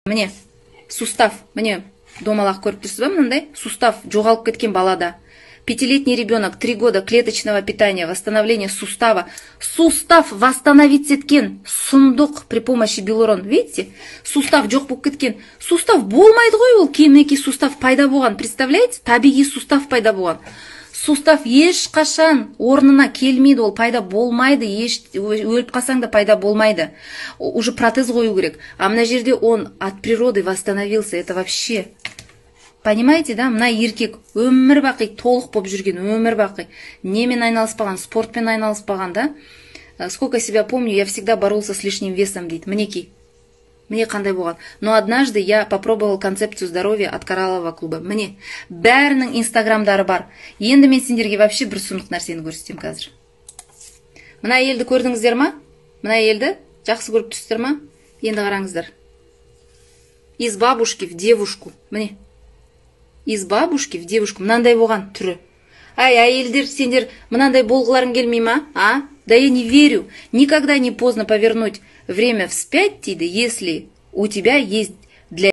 Міне, сустав, міне, домалақ көріп тұрсыз ба мынандай? Сустав жоғалып кеткен балада. 5-летний ребенок, 3 года клеточного питания, восстановление сустава. Сустав восстановить еткен, сұмдық при помощи билурон. Видите? Сустав жоқ болып кеткен. Сустав болмайды ғой, ол кемеки сустав пайда болған. Представляете? Табиғи сустав пайда болған. Сустав ешқашан орнына келмейді, ол пайда болмайды, өліп қалсаң да пайда болмайды. Уже протез қою керек. А мына жерде он от природы восстановился. Это вообще... Понимаете, да? Мына еркек өмір бақи толық болып жүрген, өмір бақи. Немен айналыспаған, спортпен айналыспаған, да? Сколько себя помню, я всегда боролся с лишним весом, дейді. Мінеки. Мне қандай болған. Но однажды я попробовал концепцию здоровья от Кораллового клуба. Міне, бәрінің инстаграмдары бар. Енді мен сендерге вообще бір сұмдық нәрсені көрсетем қазір. Мына елді көрдіңіздер ма? Мына елді жақсы көріп түстір ма? Енді қараңыздар. Из бабушки в девушку. Міне. Из бабушки в девушку. Мынандай болған түрі. Ай, әйелдер, сендер мынандай болғыларың келмей ма? А? Да я не верю. Никогда не поздно повернуть время вспять, дейді, если у тебя есть